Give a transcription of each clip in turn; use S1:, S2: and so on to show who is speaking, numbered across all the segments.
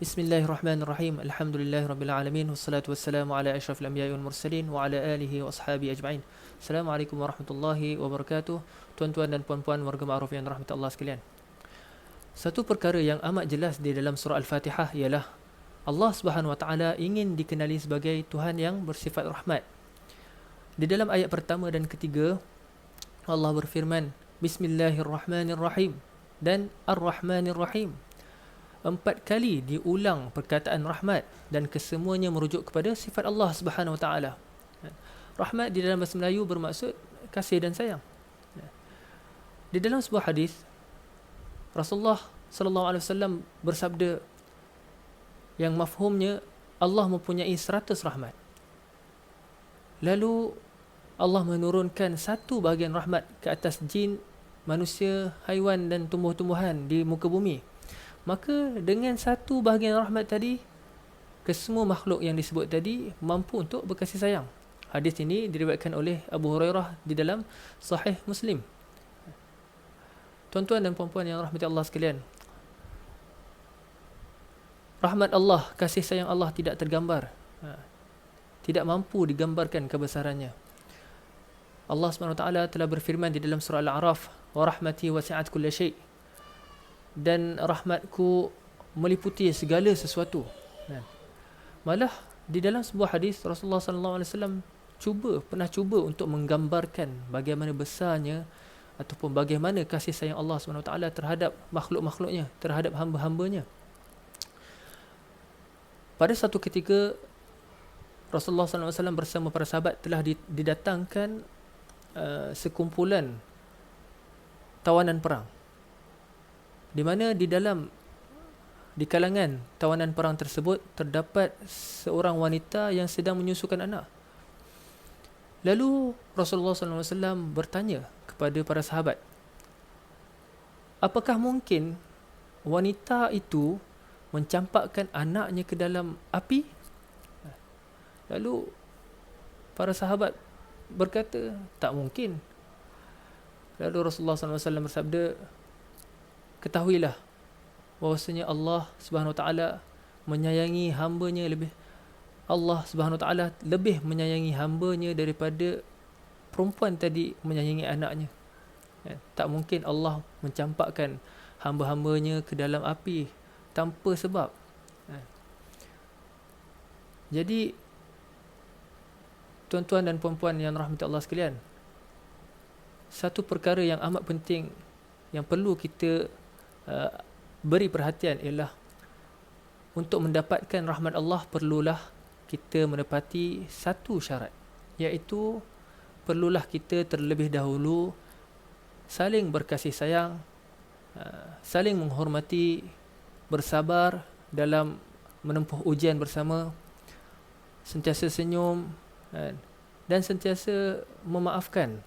S1: Bismillahirrahmanirrahim. Alhamdulillahirabbil alamin wassalatu wassalamu ala asyrafil anbiya'i wal mursalin wa ala alihi wa ashabi ajma'in. Assalamualaikum warahmatullahi wabarakatuh. Tuan-tuan dan puan-puan warga ma'ruf yang dirahmati Allah sekalian. Satu perkara yang amat jelas di dalam surah Al-Fatihah ialah Allah Subhanahu wa taala ingin dikenali sebagai Tuhan yang bersifat rahmat. Di dalam ayat pertama dan ketiga Allah berfirman, Bismillahirrahmanirrahim dan Ar-Rahmanirrahim. 4 kali diulang perkataan rahmat dan kesemuanya merujuk kepada sifat Allah Subhanahu Wa Taala. Rahmat di dalam bahasa Melayu bermaksud kasih dan sayang. Di dalam sebuah hadis Rasulullah sallallahu alaihi wasallam bersabda yang mafhumnya Allah mempunyai 100 rahmat. Lalu Allah menurunkan satu bahagian rahmat ke atas jin, manusia, haiwan dan tumbuh-tumbuhan di muka bumi. Maka dengan satu bahagian rahmat tadi, kesemua makhluk yang disebut tadi mampu untuk berkasih sayang. Hadis ini diriwayatkan oleh Abu Hurairah di dalam Sahih Muslim. Tuan-tuan dan puan-puan yang rahmati Allah sekalian, rahmat Allah, kasih sayang Allah tidak tergambar, tidak mampu digambarkan kebesarannya. Allah SWT telah berfirman di dalam surah Al-A'raf, wa rahmati wasi'at kulla syai', dan rahmatku meliputi segala sesuatu. Malah di dalam sebuah hadis Rasulullah SAW pernah cuba untuk menggambarkan bagaimana besarnya ataupun bagaimana kasih sayang Allah SWT terhadap makhluk-makhluknya, terhadap hamba-hambanya. Pada satu ketika Rasulullah SAW bersama para sahabat telah didatangkan sekumpulan tawanan perang, di mana di kalangan tawanan perang tersebut terdapat seorang wanita yang sedang menyusukan anak. Lalu Rasulullah SAW bertanya kepada para sahabat, apakah mungkin wanita itu mencampakkan anaknya ke dalam api? Lalu para sahabat berkata, tak mungkin. Lalu Rasulullah SAW bersabda, ketahuilah bahawasanya Allah Subhanahu Wa Taala menyayangi hamba-Nya lebih. Allah Subhanahu Wa Taala lebih menyayangi hamba-Nya daripada perempuan tadi menyayangi anaknya. Tak mungkin Allah mencampakkan hamba-hamba-Nya ke dalam api tanpa sebab. Jadi tuan-tuan dan puan-puan yang rahmati Allah sekalian, satu perkara yang amat penting yang perlu kita beri perhatian ialah untuk mendapatkan rahmat Allah perlulah kita menepati satu syarat, iaitu perlulah kita terlebih dahulu saling berkasih sayang, saling menghormati, bersabar dalam menempuh ujian bersama, sentiasa senyum dan sentiasa memaafkan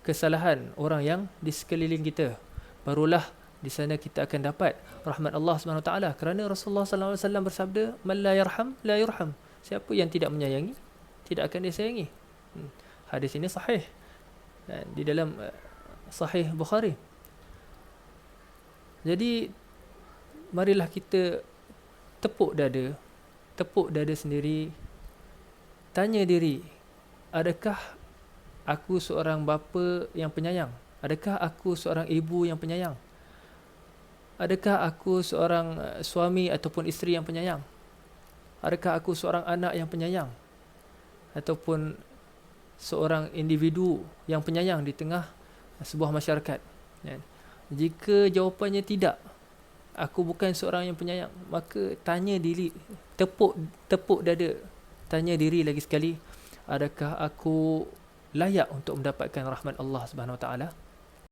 S1: kesalahan orang yang di sekeliling kita. Barulah di sana kita akan dapat rahmat Allah SWT. Kerana Rasulullah SAW bersabda, man la yarham la yurham. Siapa yang tidak menyayangi, tidak akan disayangi. Hadis ini sahih di dalam Sahih Bukhari. Jadi marilah kita tepuk dada sendiri, tanya diri, adakah aku seorang bapa yang penyayang? Adakah aku seorang ibu yang penyayang? Adakah aku seorang suami ataupun isteri yang penyayang? Adakah aku seorang anak yang penyayang? Ataupun seorang individu yang penyayang di tengah sebuah masyarakat? Jika jawapannya tidak, aku bukan seorang yang penyayang, maka tanya diri, tepuk dada, tanya diri lagi sekali, adakah aku layak untuk mendapatkan rahmat Allah Subhanahu Wa Taala?